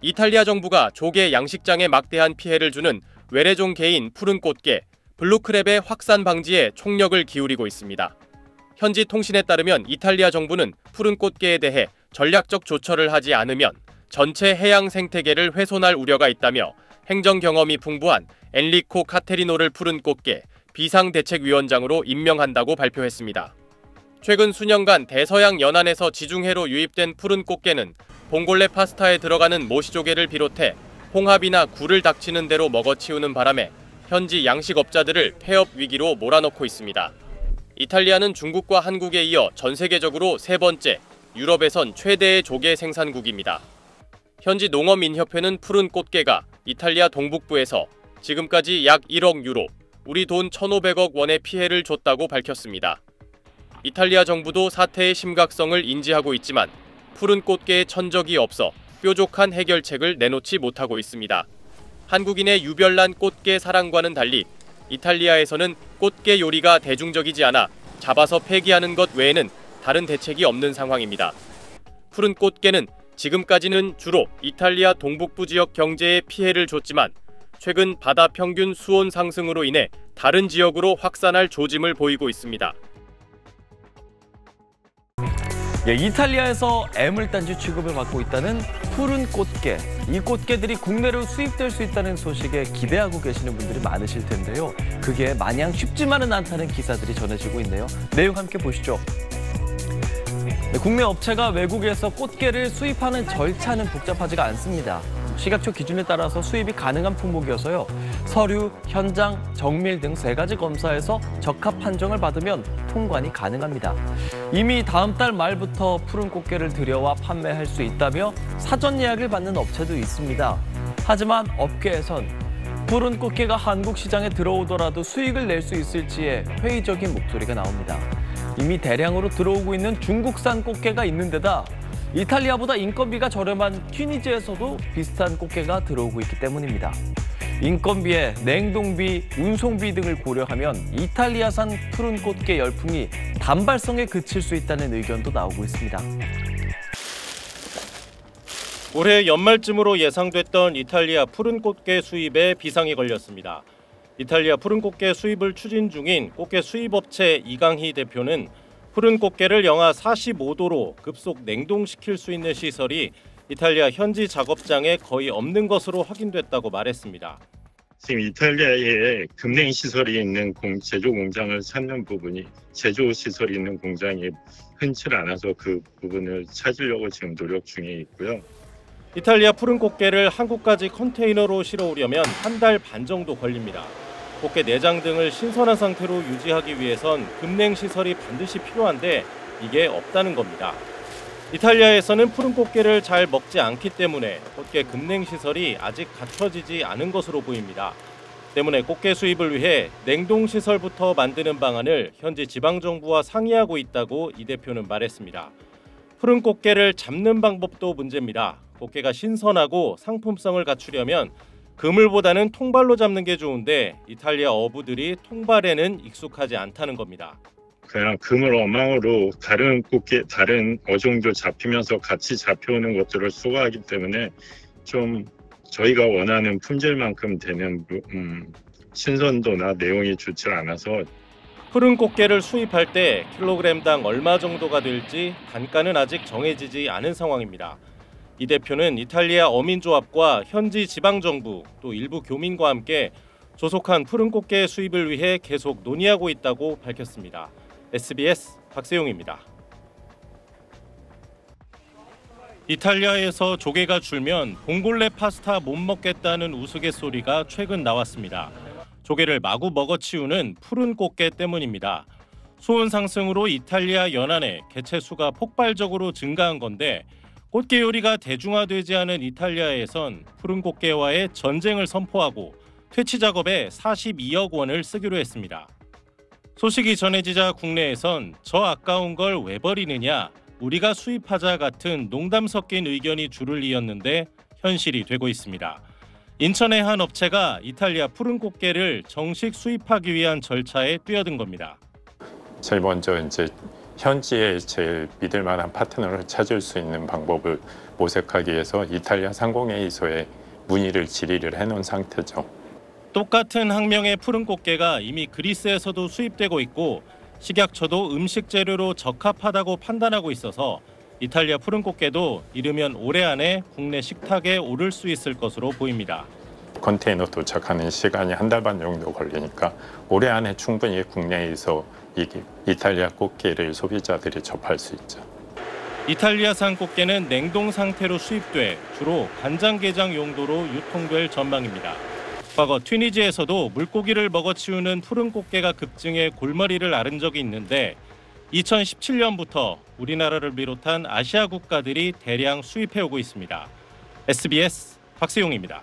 이탈리아 정부가 조개 양식장에 막대한 피해를 주는 외래종 개인 푸른 꽃게, 블루크랩의 확산 방지에 총력을 기울이고 있습니다. 현지 통신에 따르면 이탈리아 정부는 푸른 꽃게에 대해 전략적 조처를 하지 않으면 전체 해양 생태계를 훼손할 우려가 있다며 행정 경험이 풍부한 엔리코 카테리노를 푸른 꽃게 비상대책위원장으로 임명한다고 발표했습니다. 최근 수년간 대서양 연안에서 지중해로 유입된 푸른 꽃게는 봉골레 파스타에 들어가는 모시조개를 비롯해 홍합이나 굴을 닥치는 대로 먹어치우는 바람에 현지 양식업자들을 폐업 위기로 몰아넣고 있습니다. 이탈리아는 중국과 한국에 이어 전 세계적으로 세 번째, 유럽에선 최대의 조개 생산국입니다. 현지 농어민협회는 푸른 꽃게가 이탈리아 동북부에서 지금까지 약 1억 유로, 우리 돈 1,500억 원의 피해를 줬다고 밝혔습니다. 이탈리아 정부도 사태의 심각성을 인지하고 있지만 푸른 꽃게의 천적이 없어 뾰족한 해결책을 내놓지 못하고 있습니다. 한국인의 유별난 꽃게 사랑과는 달리 이탈리아에서는 꽃게 요리가 대중적이지 않아 잡아서 폐기하는 것 외에는 다른 대책이 없는 상황입니다. 푸른 꽃게는 지금까지는 주로 이탈리아 동북부 지역 경제에 피해를 줬지만 최근 바다 평균 수온 상승으로 인해 다른 지역으로 확산할 조짐을 보이고 있습니다. 이탈리아에서 애물단지 취급을 받고 있다는 푸른 꽃게. 이 꽃게들이 국내로 수입될 수 있다는 소식에 기대하고 계시는 분들이 많으실 텐데요. 그게 마냥 쉽지만은 않다는 기사들이 전해지고 있네요. 내용 함께 보시죠. 국내 업체가 외국에서 꽃게를 수입하는 절차는 복잡하지가 않습니다. 식약처 기준에 따라서 수입이 가능한 품목이어서요. 서류, 현장, 정밀 등 3가지 검사에서 적합 판정을 받으면 통관이 가능합니다. 이미 다음 달 말부터 푸른 꽃게를 들여와 판매할 수 있다며 사전 예약을 받는 업체도 있습니다. 하지만 업계에선 푸른 꽃게가 한국 시장에 들어오더라도 수익을 낼 수 있을지에 회의적인 목소리가 나옵니다. 이미 대량으로 들어오고 있는 중국산 꽃게가 있는 데다 이탈리아보다 인건비가 저렴한 튀니지에서도 비슷한 꽃게가 들어오고 있기 때문입니다. 인건비에 냉동비, 운송비 등을 고려하면 이탈리아산 푸른 꽃게 열풍이 단발성에 그칠 수 있다는 의견도 나오고 있습니다. 올해 연말쯤으로 예상됐던 이탈리아 푸른 꽃게 수입에 비상이 걸렸습니다. 이탈리아 푸른 꽃게 수입을 추진 중인 꽃게 수입업체 이강희 대표는 푸른 꽃게를 영하 45도로 급속 냉동시킬 수 있는 시설이 이탈리아 현지 작업장에 거의 없는 것으로 확인됐다고 말했습니다. 지금 이탈리아에 급냉 시설이 있는 제조 공장을 찾는 부분이 제조 시설이 있는 공장이 흔치 않아서 그 부분을 찾으려고 지금 노력 중에 있고요. 이탈리아 푸른 꽃게를 한국까지 컨테이너로 실어오려면 1달 반 정도 걸립니다. 꽃게 내장 등을 신선한 상태로 유지하기 위해선 급냉 시설이 반드시 필요한데 이게 없다는 겁니다. 이탈리아에서는 푸른 꽃게를 잘 먹지 않기 때문에 꽃게 급냉 시설이 아직 갖춰지지 않은 것으로 보입니다. 때문에 꽃게 수입을 위해 냉동 시설부터 만드는 방안을 현지 지방정부와 상의하고 있다고 이 대표는 말했습니다. 푸른 꽃게를 잡는 방법도 문제입니다. 꽃게가 신선하고 상품성을 갖추려면 그물보다는 통발로 잡는 게 좋은데 이탈리아 어부들이 통발에는 익숙하지 않다는 겁니다. 그냥 그물 어망으로 다른 꽃게, 다른 어종도 잡히면서 같이 잡혀오는 것들을 수거하기 때문에 좀 저희가 원하는 품질만큼 되는 신선도나 내용이 좋지 않아서 푸른 꽃게를 수입할 때 킬로그램당 얼마 정도가 될지 단가는 아직 정해지지 않은 상황입니다. 이 대표는 이탈리아 어민조합과 현지 지방정부 또 일부 교민과 함께 조속한 푸른 꽃게 수입을 위해 계속 논의하고 있다고 밝혔습니다. SBS 박세용입니다. 이탈리아에서 조개가 줄면 봉골레 파스타 못 먹겠다는 우스갯소리가 최근 나왔습니다. 조개를 마구 먹어치우는 푸른 꽃게 때문입니다. 수온 상승으로 이탈리아 연안에 개체 수가 폭발적으로 증가한 건데 꽃게 요리가 대중화되지 않은 이탈리아에선 푸른 꽃게와의 전쟁을 선포하고 퇴치 작업에 42억 원을 쓰기로 했습니다. 소식이 전해지자 국내에선 저 아까운 걸 왜 버리느냐, 우리가 수입하자 같은 농담 섞인 의견이 줄을 이었는데 현실이 되고 있습니다. 인천의 한 업체가 이탈리아 푸른 꽃게를 정식 수입하기 위한 절차에 뛰어든 겁니다. 제일 먼저 이제 현지에 제일 믿을 만한 파트너를 찾을 수 있는 방법을 모색하기 위해서 이탈리아 상공회의소에 문의를 질의를 해놓은 상태죠. 똑같은 학명의 푸른 꽃게가 이미 그리스에서도 수입되고 있고 식약처도 음식 재료로 적합하다고 판단하고 있어서 이탈리아 푸른 꽃게도 이르면 올해 안에 국내 식탁에 오를 수 있을 것으로 보입니다. 컨테이너 도착하는 시간이 한 달 반 정도 걸리니까 올해 안에 충분히 국내에서 이탈리아 꽃게를 소비자들이 접할 수 있죠. 이탈리아산 꽃게는 냉동 상태로 수입돼 주로 간장게장 용도로 유통될 전망입니다. 과거 튀니지에서도 물고기를 먹어치우는 푸른 꽃게가 급증해 골머리를 앓은 적이 있는데 2017년부터 우리나라를 비롯한 아시아 국가들이 대량 수입해오고 있습니다. SBS 박세용입니다.